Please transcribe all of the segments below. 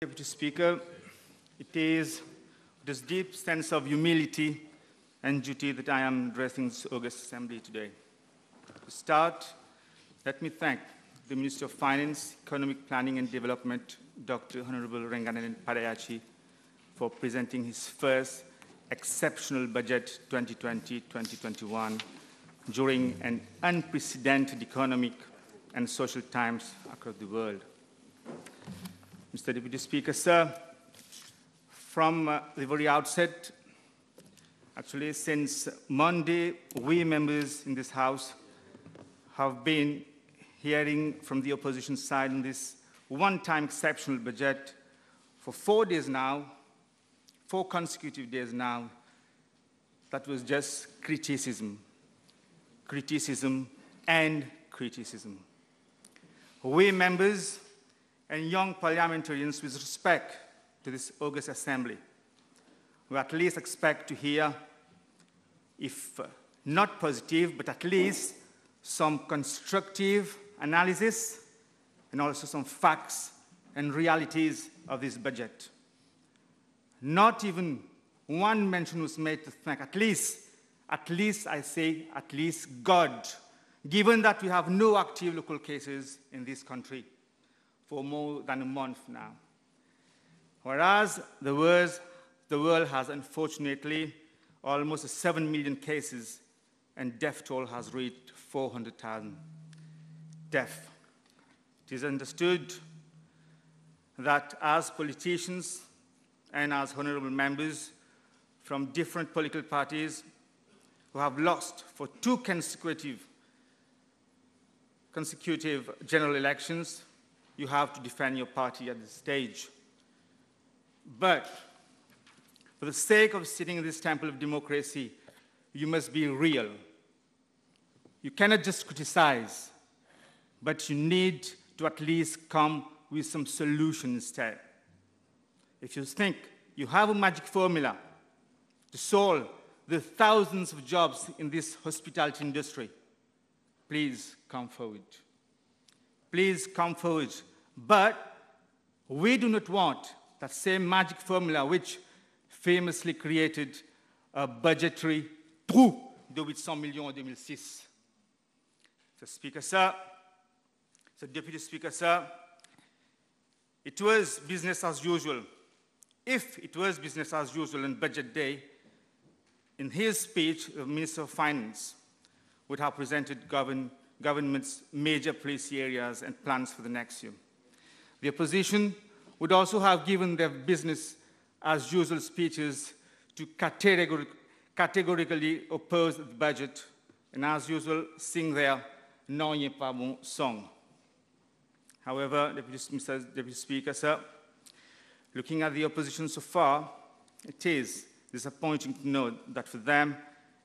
Deputy Speaker, it is with this deep sense of humility and duty that I am addressing this August Assembly today. To start, let me thank the Minister of Finance, Economic Planning and Development, Dr. Honorable Ranganath Padayachhi, for presenting his first exceptional budget 2020-2021 during an unprecedented economic and social times across the world. Mr. Deputy Speaker, sir, from the very outset, actually since Monday, we members in this House have been hearing from the opposition side in this one-time exceptional budget for 4 days now, 4 consecutive days now, that was just criticism, criticism, and criticism. We members and young parliamentarians, with respect to this August Assembly, we at least expect to hear, if not positive, but at least some constructive analysis and also some facts and realities of this budget. Not even one mention was made to thank at least God, given that we have no active local cases in this country for more than a month now. Whereas the world has unfortunately almost 7 million cases and death toll has reached 400,000 deaths. It is understood that as politicians and as honorable members from different political parties who have lost for 2 consecutive general elections, you have to defend your party at this stage. But for the sake of sitting in this temple of democracy, you must be real. You cannot just criticize, but you need to at least come with some solution instead. If you think you have a magic formula to solve the thousands of jobs in this hospitality industry, please come forward. Please come forward. But we do not want that same magic formula which famously created a budgetary trou de 800 millions en 2006. So, Speaker, sir, so Deputy Speaker, sir, it was business as usual. If it was business as usual on budget day, in his speech, the Minister of Finance would have presented government's major policy areas and plans for the next year. The opposition would also have given their business as usual speeches to categorically oppose the budget and, as usual, sing their Non y est pas bon song. However, Deputy Speaker, sir, looking at the opposition so far, it is disappointing to note that for them,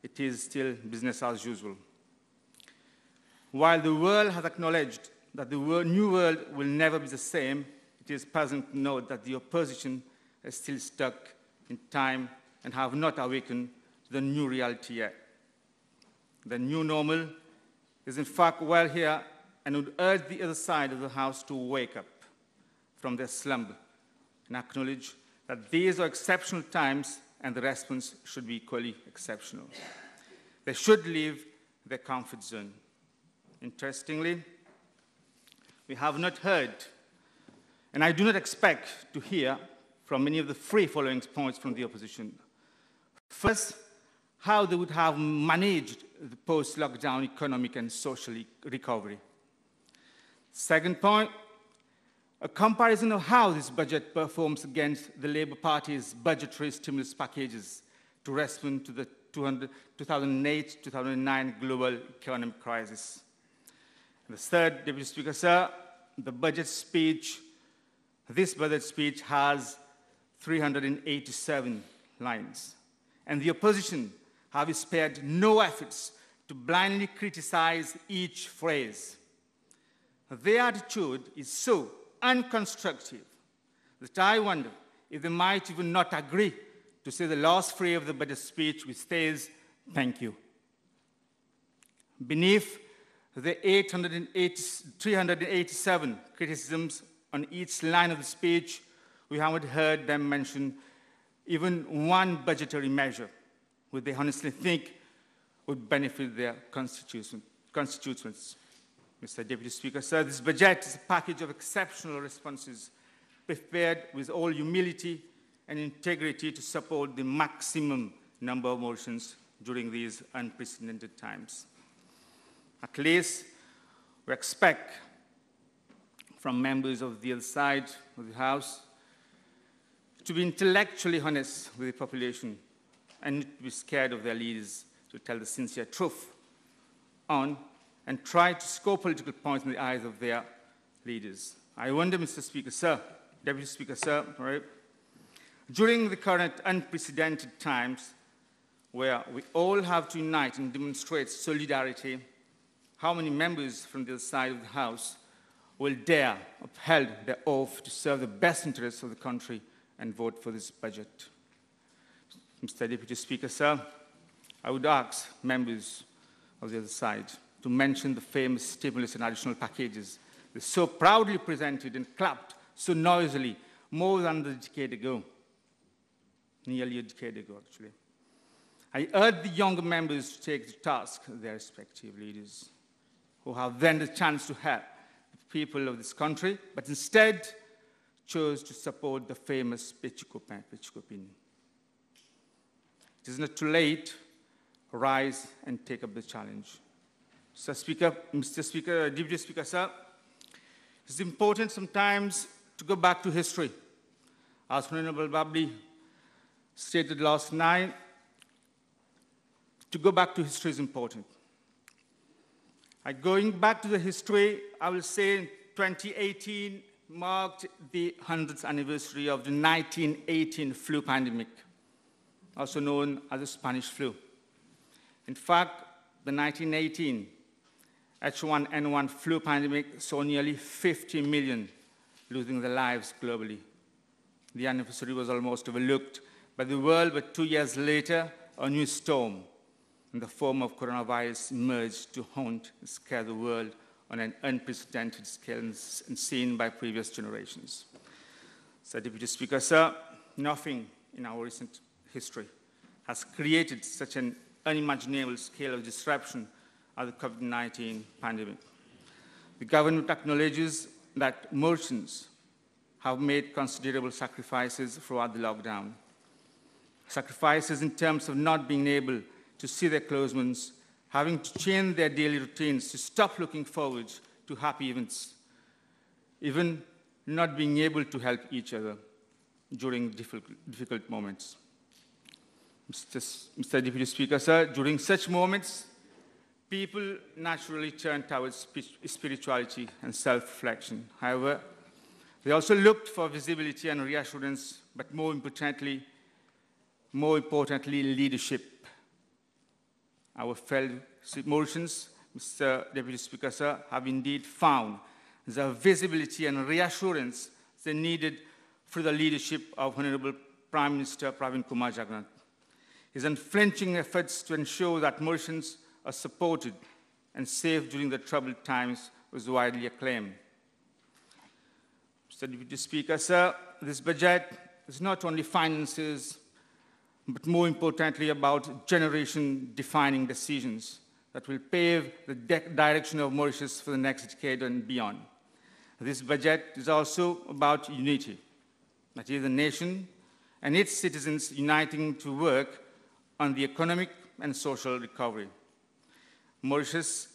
it is still business as usual. While the world has acknowledged that the new world will never be the same, it is puzzling to note that the opposition is still stuck in time and have not awakened to the new reality yet. The new normal is in fact well here and would urge the other side of the House to wake up from their slumber and acknowledge that these are exceptional times and the response should be equally exceptional. They should leave their comfort zone. Interestingly, we have not heard, and I do not expect to hear from many of the 3 following points from the opposition. First, how they would have managed the post-lockdown economic and social recovery. Second point, a comparison of how this budget performs against the Labour Party's budgetary stimulus packages to respond to the 2008-2009 global economic crisis. And the third, Deputy Speaker, sir, this budget speech has 387 lines. And the opposition have spared no efforts to blindly criticize each phrase. Their attitude is so unconstructive that I wonder if they might even not agree to say the last phrase of the budget speech, which says, "Thank you." Beneath the 387 criticisms on each line of the speech, we haven't heard them mention even one budgetary measure which they honestly think would benefit their constituents. Mr. Deputy Speaker, sir, this budget is a package of exceptional responses prepared with all humility and integrity to support the maximum number of Mauritians during these unprecedented times. At least we expect from members of the other side of the House to be intellectually honest with the population and not to be scared of their leaders to tell the sincere truth on and try to score political points in the eyes of their leaders. I wonder, Mr. Speaker, sir, Deputy Speaker, sir, right? During the current unprecedented times where we all have to unite and demonstrate solidarity, how many members from the other side of the House will dare uphold their oath to serve the best interests of the country and vote for this budget? Mr. Deputy Speaker, sir, I would ask members of the other side to mention the famous stimulus and additional packages they so proudly presented and clapped so noisily more than a decade ago, nearly a decade ago, actually. I urge the younger members to take to task their respective leaders, who have then the chance to help the people of this country, but instead chose to support the famous Pechukopin. It is not too late. Rise and take up the challenge. Mr. Speaker, Deputy Speaker, sir, it's important sometimes to go back to history. As Honorable Babli stated last night, to go back to history is important. Going back to the history, I will say 2018 marked the 100th anniversary of the 1918 flu pandemic, also known as the Spanish flu. In fact, the 1918 H1N1 flu pandemic saw nearly 50 million losing their lives globally. The anniversary was almost overlooked by the world, but 2 years later, a new storm in the form of coronavirus emerged to haunt and scare the world on an unprecedented scale and seen by previous generations. So, Deputy Speaker, sir, nothing in our recent history has created such an unimaginable scale of disruption as the COVID-19 pandemic. The government acknowledges that Mauritians have made considerable sacrifices throughout the lockdown. Sacrifices in terms of not being able to see their close ones, having to change their daily routines to stop looking forward to happy events, even not being able to help each other during difficult moments. Mr. Deputy Speaker, sir, during such moments, people naturally turn towards spirituality and self-reflection. However, they also looked for visibility and reassurance, but more importantly, leadership. Our fellow Mauritians, Mr. Deputy Speaker, sir, have indeed found the visibility and reassurance they needed through the leadership of Honorable Prime Minister Pravin Kumar Jagannath. His unflinching efforts to ensure that Mauritians are supported and safe during the troubled times was widely acclaimed. Mr. Deputy Speaker, sir, this budget is not only finances, but more importantly about generation-defining decisions that will pave the direction of Mauritius for the next decade and beyond. This budget is also about unity, that is, the nation and its citizens uniting to work on the economic and social recovery. Mauritius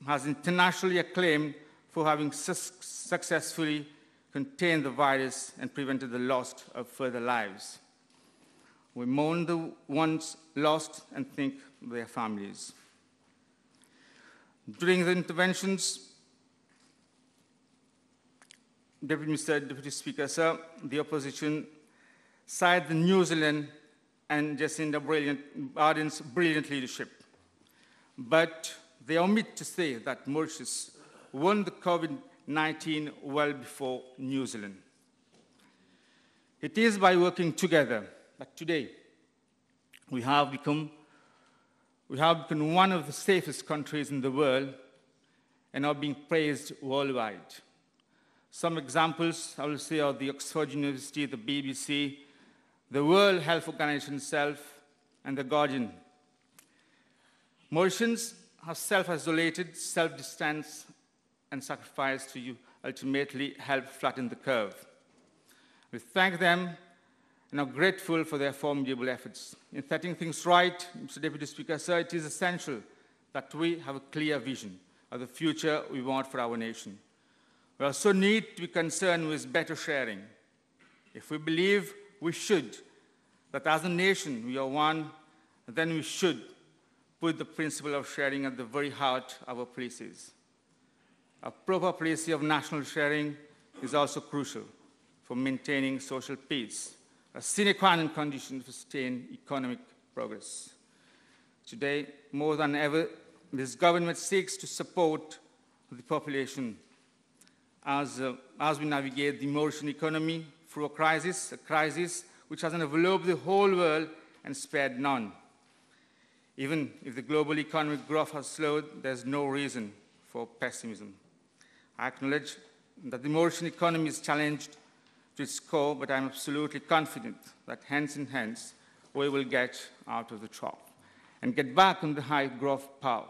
has internationally acclaimed for having successfully contained the virus and prevented the loss of further lives. We mourn the ones lost and think of their families. During the interventions, Deputy Speaker, sir, the opposition cited the New Zealand and Jacinda Ardern's brilliant leadership. But they omit to say that Mauritius won the COVID-19 well before New Zealand. It is by working together that today we have become one of the safest countries in the world and are being praised worldwide. Some examples I will say are the Oxford University, the BBC, the World Health Organization itself, and The Guardian. Mauritians have self-isolated, self-distanced, and sacrificed to ultimately help flatten the curve. We thank them and are grateful for their formidable efforts. In setting things right, Mr. Deputy Speaker, sir, it is essential that we have a clear vision of the future we want for our nation. We also need to be concerned with better sharing. If we believe we should, that as a nation we are one, then we should put the principle of sharing at the very heart of our policies. A proper policy of national sharing is also crucial for maintaining social peace, a sine qua non condition for sustained economic progress. Today, more than ever, this government seeks to support the population as we navigate the Mauritian economy through a crisis which has enveloped the whole world and spared none. Even if the global economic growth has slowed, there's no reason for pessimism. I acknowledge that the Mauritian economy is challenged to its core, but I'm absolutely confident that hands in hands, we will get out of the trough and get back on the high growth path.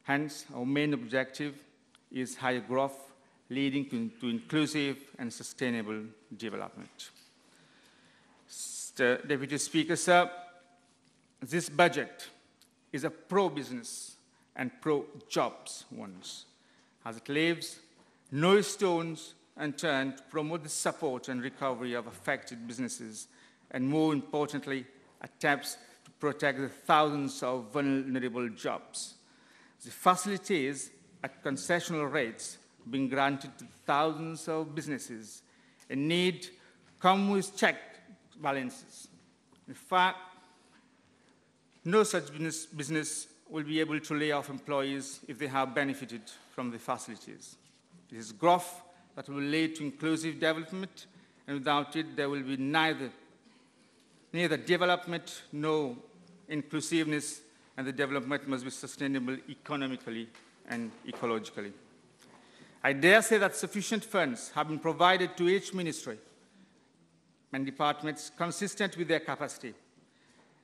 Hence, our main objective is higher growth, leading to inclusive and sustainable development. Mr. Deputy Speaker, sir, this budget is a pro-business and pro-jobs one, as it leaves no stones unturned to promote the support and recovery of affected businesses, and more importantly, attempts to protect the thousands of vulnerable jobs. The facilities at concessional rates being granted to thousands of businesses in need come with check balances. In fact, no such business will be able to lay off employees if they have benefited from the facilities. It is growth that will lead to inclusive development, and without it, there will be neither development nor inclusiveness, and the development must be sustainable economically and ecologically. I dare say that sufficient funds have been provided to each ministry and departments consistent with their capacity.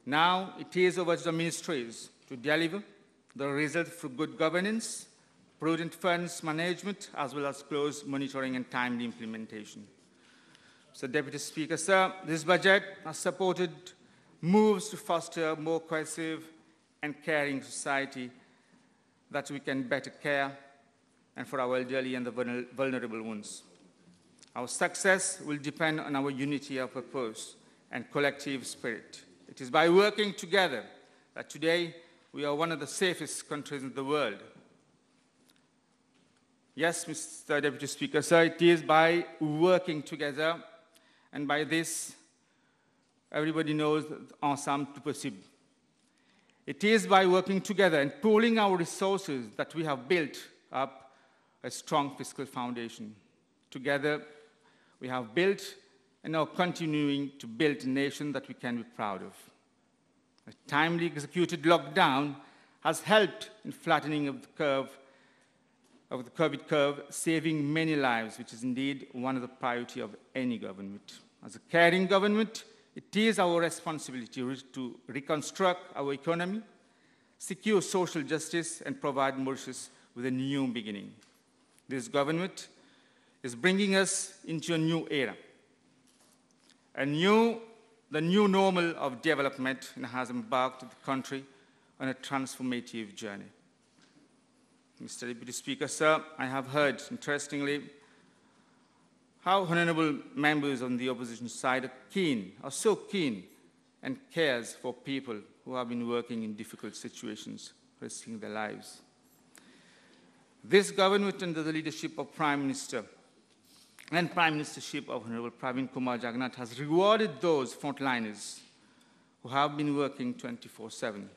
Now it is over to the ministries to deliver the result through good governance, prudent funds management, as well as close monitoring and timely implementation. So, Deputy Speaker, sir, this budget has supported moves to foster a more cohesive and caring society that we can better care and for our elderly and the vulnerable ones. Our success will depend on our unity of purpose and collective spirit. It is by working together that today we are one of the safest countries in the world. Yes, Mr. Deputy Speaker, sir, it is by working together, and by this, everybody knows ensemble tout possible. It is by working together and pooling our resources that we have built up a strong fiscal foundation. Together, we have built and are continuing to build a nation that we can be proud of. A timely executed lockdown has helped in flattening of the COVID curve, saving many lives, which is indeed one of the priorities of any government. As a caring government, it is our responsibility to reconstruct our economy, secure social justice, and provide Mauritius with a new beginning. This government is bringing us into a new era, the new normal of development, and has embarked the country on a transformative journey. Mr. Deputy Speaker, sir, I have heard, interestingly, how honorable members on the opposition side are so keen and cares for people who have been working in difficult situations, risking their lives. This government, under the leadership of Prime Minister and Prime Ministership of Honorable Pravin Kumar Jagannath, has rewarded those frontliners who have been working 24/7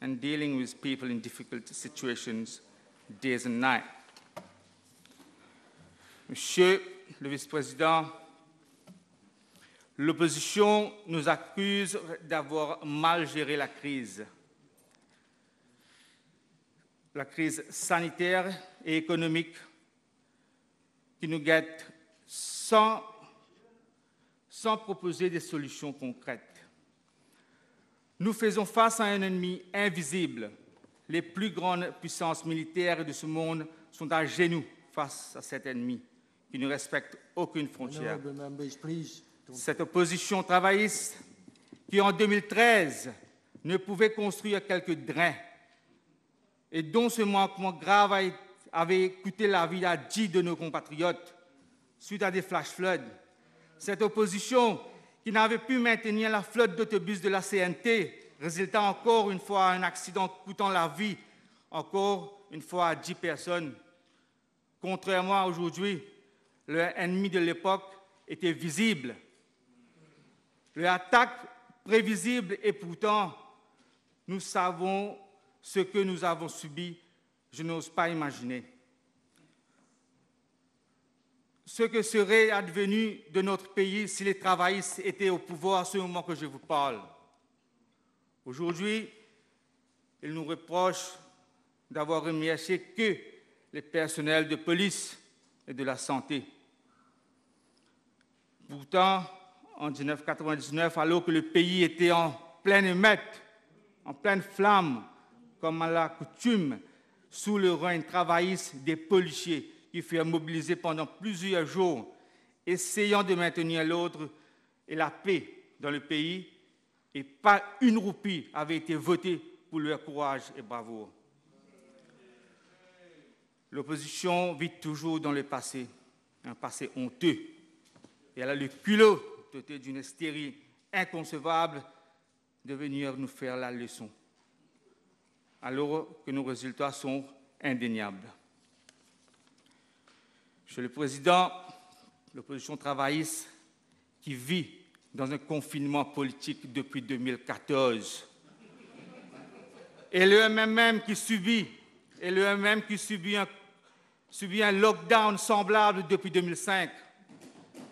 and dealing with people in difficult situations days and night. Monsieur le Vice-président, l'opposition nous accuse d'avoir mal géré la crise sanitaire et économique qui nous guettent sans proposer des solutions concrètes. Nous faisons face à un ennemi invisible. Les plus grandes puissances militaires de ce monde sont à genoux face à cet ennemi qui ne respecte aucune frontière. Cette opposition travailliste qui, en 2013, ne pouvait construire quelques drains et dont ce manquement grave avait coûté la vie à 10 de nos compatriotes suite à des flash floods. Cette opposition qui n'avait pu maintenir la flotte d'autobus de la CNT, résultant encore une fois à un accident coûtant la vie, encore une fois à 10 personnes. Contrairement à aujourd'hui, l'ennemi de l'époque était visible. L'attaque prévisible et pourtant, nous savons ce que nous avons subi, je n'ose pas imaginer. Ce que serait advenu de notre pays si les travaillistes étaient au pouvoir à ce moment que je vous parle. Aujourd'hui, ils nous reprochent d'avoir remercié que les personnels de police et de la santé. Pourtant, en 1999, alors que le pays était en pleine émeute, en pleine flamme, comme à la coutume, sous le règne travailliste des policiers qui furent mobilisés pendant plusieurs jours, essayant de maintenir l'ordre et la paix dans le pays, et pas une roupie avait été votée pour leur courage et bravoure. L'opposition vit toujours dans le passé, un passé honteux, et elle a le culot, doté d'une hystérie inconcevable, de venir nous faire la leçon, alors que nos résultats sont indéniables. Monsieur le Président, l'opposition travailliste qui vit dans un confinement politique depuis 2014 et le MMM qui subit un lockdown semblable depuis 2005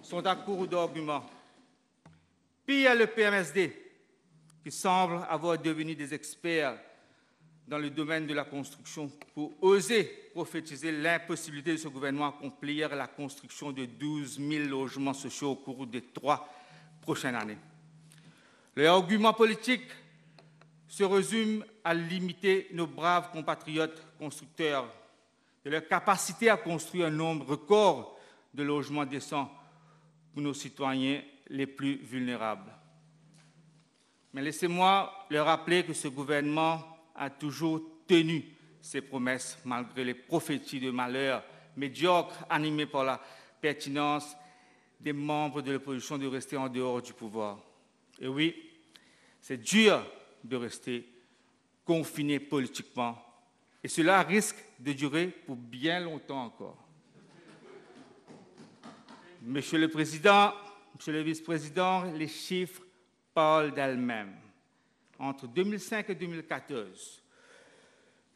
sont à court d'arguments. Pire, le PMSD, qui semble avoir devenu des experts dans le domaine de la construction pour oser prophétiser l'impossibilité de ce gouvernement d'accomplir la construction de 12 000 logements sociaux au cours des 3 prochaines années. Leur argument politique se résume à limiter nos braves compatriotes constructeurs et leur capacité à construire un nombre record de logements décents pour nos citoyens les plus vulnérables. Mais laissez-moi leur rappeler que ce gouvernement a toujours tenu ses promesses malgré les prophéties de malheur médiocres animées par la pertinence des membres de l'opposition de rester en dehors du pouvoir. Et oui, c'est dur de rester confiné politiquement et cela risque de durer pour bien longtemps encore. Monsieur le Président, Monsieur le Vice-président, les chiffres parlent d'elles-mêmes. Entre 2005 et 2014,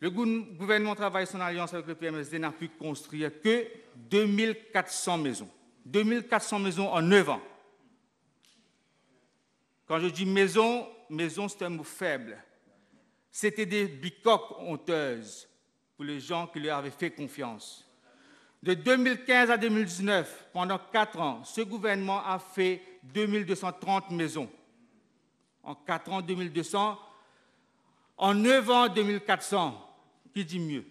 le gouvernement travailliste en alliance avec le PMSD n'a pu construire que 2400 maisons. 2400 maisons en 9 ans. Quand je dis maison, c'est un mot faible. C'était des bicoques honteuses pour les gens qui leur avaient fait confiance. De 2015 à 2019, pendant 4 ans, ce gouvernement a fait 2230 maisons. En 4 ans, 2200. En 9 ans, 2400. Qui dit mieux?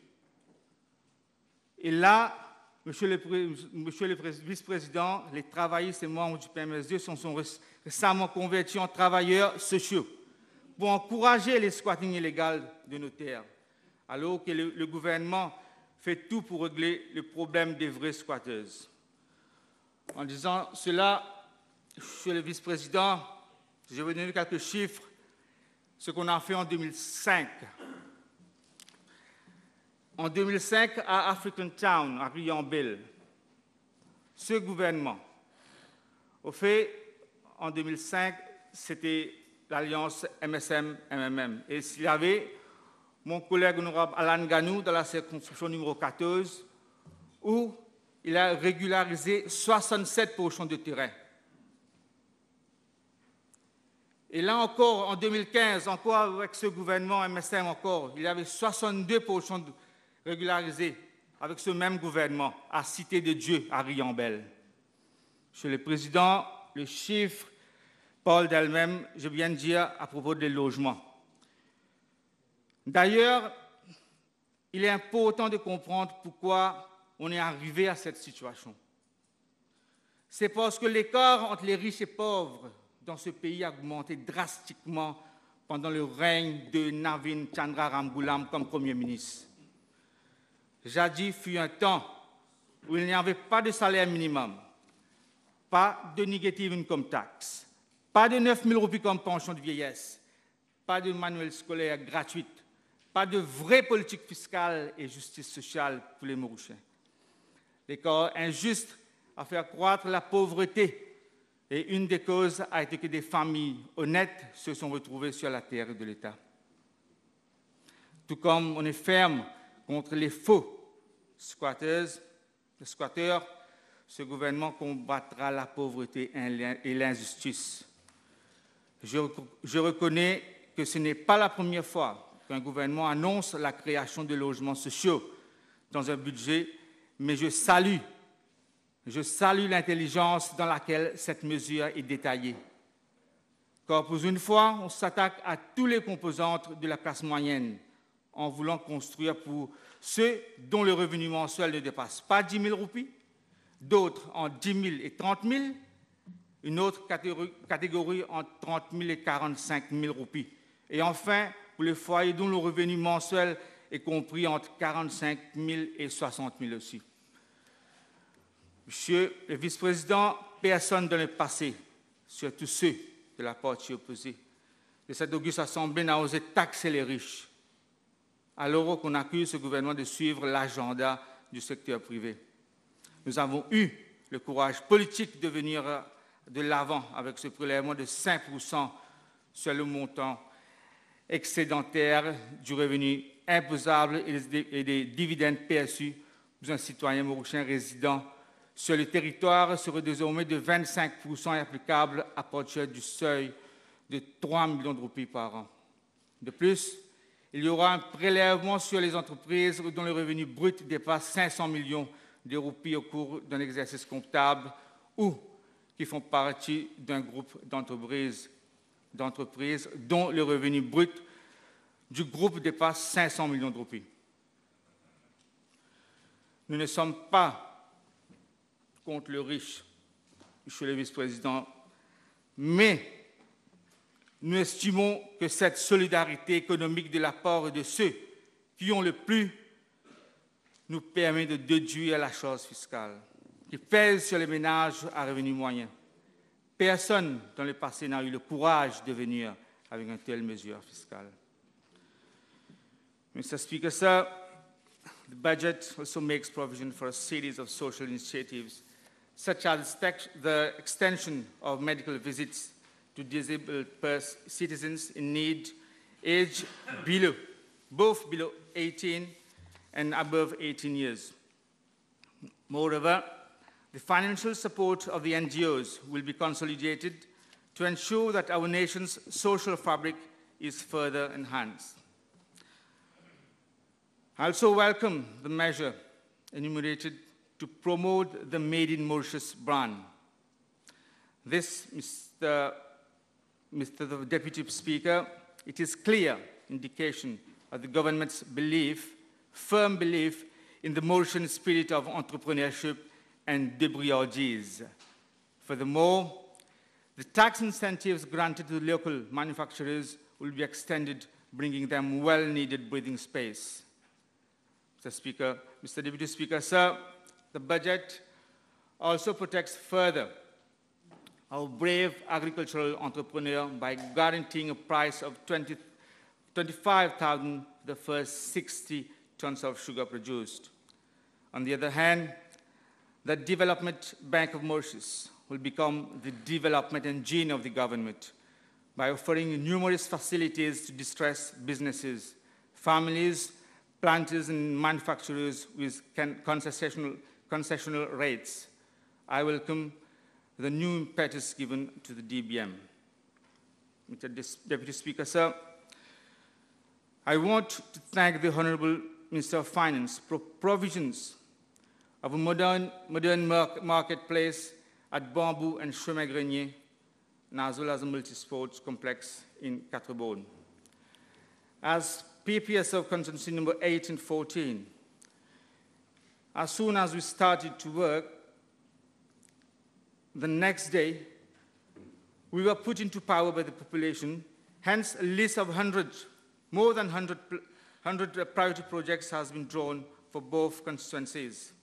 Et là, Monsieur le Vice-président, les travaillistes et membres du PMSD sont récemment convertis en travailleurs sociaux pour encourager les squattings illégaux de nos terres, alors que le gouvernement fait tout pour régler le problème des vrais squatteuses. En disant cela, Monsieur le Vice-président, je vais donner quelques chiffres, ce qu'on a fait en 2005. En 2005, à African Town, à Riambelle, ce gouvernement, au fait, en 2005, c'était l'alliance MSM-MMM. Et s'il y avait mon collègue honorable Alan Ganou dans la circonscription numéro 14, où il a régularisé 67% de terrain. Et là encore, en 2015, encore avec ce gouvernement MSM encore, il y avait 62% régularisés. avec ce même gouvernement, à Cité de Dieu, à Riambel. Monsieur le Président, le chiffre parle d'elle-même, je viens de dire, à propos des logements. D'ailleurs, il est important de comprendre pourquoi on est arrivé à cette situation. C'est parce que l'écart entre les riches et pauvres dans ce pays a augmenté drastiquement pendant le règne de Navin Chandra Ramgoolam comme Premier ministre. Jadis fut un temps où il n'y avait pas de salaire minimum, pas de negative income tax, pas de 9 000 roupies comme pension de vieillesse, pas de manuel scolaire gratuite, pas de vraie politique fiscale et justice sociale pour les Mauriciens. L'écart injuste a fait accroître la pauvreté et une des causes a été que des familles honnêtes se sont retrouvées sur la terre de l'État. Tout comme on est ferme contre les faux squatteurs, ce gouvernement combattra la pauvreté et l'injustice. Je reconnais que ce n'est pas la première fois qu'un gouvernement annonce la création de logements sociaux dans un budget, mais je salue l'intelligence dans laquelle cette mesure est détaillée. Car pour une fois, on s'attaque à toutes les composantes de la classe moyenne en voulant construire pour ceux dont le revenu mensuel ne dépasse pas 10 000 roupies, d'autres en 10 000 et 30 000, une autre catégorie entre 30 000 et 45 000 roupies. Et enfin, pour les foyers dont le revenu mensuel est compris entre 45 000 et 60 000 aussi. Monsieur le vice-président, personne dans le passé, surtout ceux de la partie opposée, de cette auguste assemblée n'a osé taxer les riches, alors qu'on accuse ce gouvernement de suivre l'agenda du secteur privé. Nous avons eu le courage politique de venir de l'avant avec ce prélèvement de 5% sur le montant excédentaire du revenu imposable et des dividendes perçus pour un citoyen mauricien résident sur le territoire serait désormais de 25% et applicable à partir du seuil de 3 millions de roupies par an. De plus, il y aura un prélèvement sur les entreprises dont le revenu brut dépasse 500 millions de roupies au cours d'un exercice comptable ou qui font partie d'un groupe d'entreprises dont le revenu brut du groupe dépasse 500 millions de roupies. Nous ne sommes pas contre le riche, Monsieur le vice-président, mais nous estimons que cette solidarité économique de la part de ceux qui ont le plus nous permet de déduire la charge fiscale qui pèse sur les ménages à revenus moyens. Personne dans le passé n'a eu le courage de venir avec une telle mesure fiscale. Mr. Speaker, sir, the budget also makes provision for a series of social initiatives, such as the extension of medical visits to disabled citizens in need, aged both below 18 and above 18 years. Moreover, the financial support of the NGOs will be consolidated to ensure that our nation's social fabric is further enhanced. I also welcome the measure enumerated to promote the Made in Mauritius brand. This, Mr. the Deputy Speaker, it is clear indication of the government's firm belief in the Mauritian spirit of entrepreneurship and débrouillardise. Furthermore, the tax incentives granted to local manufacturers will be extended, bringing them well-needed breathing space. Mr. Deputy Speaker, sir, the budget also protects further our brave agricultural entrepreneur by guaranteeing a price of 25,000 for the first 60 tons of sugar produced. On the other hand, the Development Bank of Mauritius will become the development engine of the government by offering numerous facilities to distressed businesses, families, planters and manufacturers with concessional rates. I welcome the new impetus given to the DBM. Mr. Deputy Speaker, sir, I want to thank the Honorable Minister of Finance, provisions of a modern marketplace at Bamboo and Chemin-Grenier, as well as a multi-sports complex in Quatre-Bornes. As PPS of constituency number 8 and 14, as soon as we started to work, the next day, we were put into power by the population, hence a list of more than 100 priority projects has been drawn for both constituencies.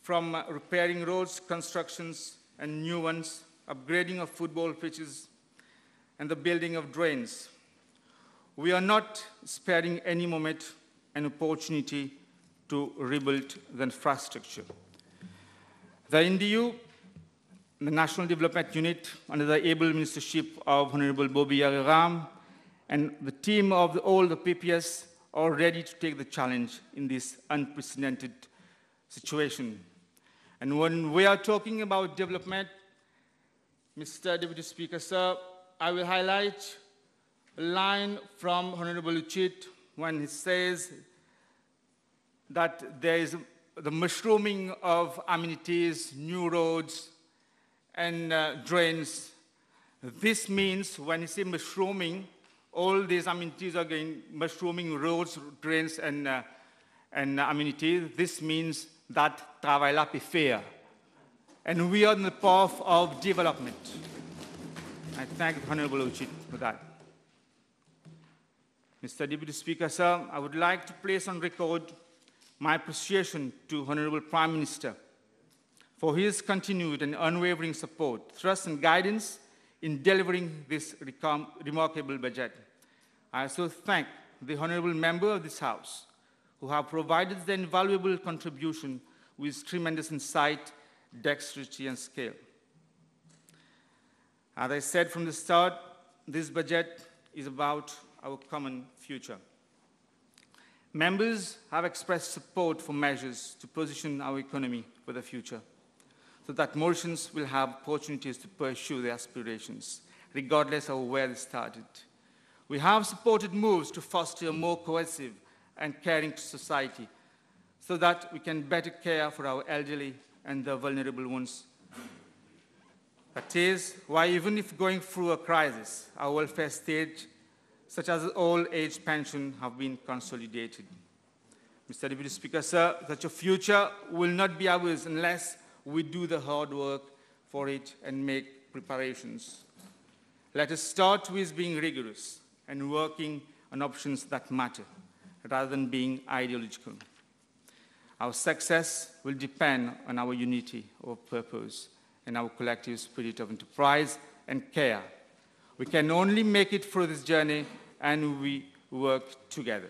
From repairing roads, constructions, and new ones, upgrading of football pitches, and the building of drains. We are not sparing any moment and opportunity to rebuild the infrastructure. The NDU, the National Development Unit, under the able ministership of Honorable Bobby Yagaram, and the team of all the PPS are ready to take the challenge in this unprecedented situation. And when we are talking about development, Mr. Deputy Speaker, sir, I will highlight a line from Honorable Uchit when he says that there is the mushrooming of amenities, new roads, and drains. This means when you say mushrooming, all these amenities are going mushrooming roads, drains, and amenities. This means that travail là peut faire. And we are on the path of development. I thank Honorable Uchit for that. Mr. Deputy Speaker, sir, I would like to place on record my appreciation to Honorable Prime Minister for his continued and unwavering support, trust, and guidance in delivering this remarkable budget. I also thank the Honorable Member of this House who have provided the invaluable contribution with tremendous insight, dexterity, and skill. As I said from the start, this budget is about our common future. Members have expressed support for measures to position our economy for the future, so that Mauritians will have opportunities to pursue their aspirations, regardless of where they started. We have supported moves to foster a more cohesive and caring society, so that we can better care for our elderly and the vulnerable ones. That is why even if going through a crisis, our welfare state, such as old age pension, have been consolidated. Mr. Deputy Speaker, sir, such a future will not be ours unless we do the hard work for it and make preparations. Let us start with being rigorous and working on options that matter, rather than being ideological. Our success will depend on our unity of purpose and our collective spirit of enterprise and care. We can only make it through this journey and we work together.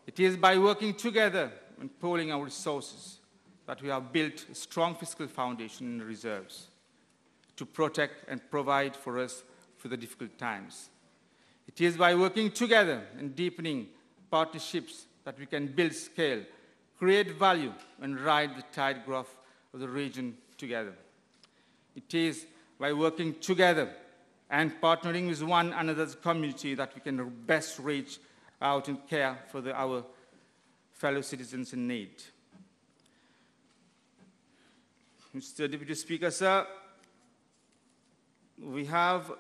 It is by working together and pooling our resources that we have built a strong fiscal foundation and reserves to protect and provide for us through the difficult times. It is by working together and deepening partnerships that we can build scale, create value, and ride the tide growth of the region together. It is by working together and partnering with one another's community that we can best reach out and care for our fellow citizens in need. Mr. Deputy Speaker, sir, we have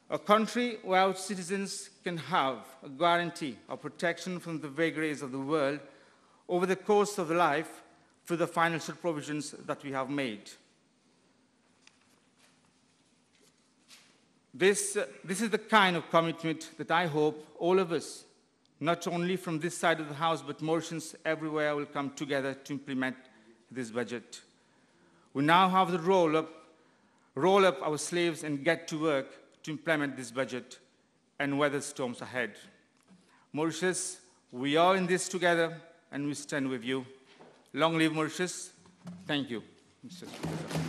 a country where our citizens can have a guarantee of protection from the vagaries of the world over the course of life through the financial provisions that we have made. This is the kind of commitment that I hope all of us, not only from this side of the House, but Mauritians everywhere, will come together to implement this budget. We now have to roll up our sleeves and get to work to implement this budget and weather storms ahead. Mauritius, we are in this together and we stand with you. Long live Mauritius. Thank you, Mr. Speaker.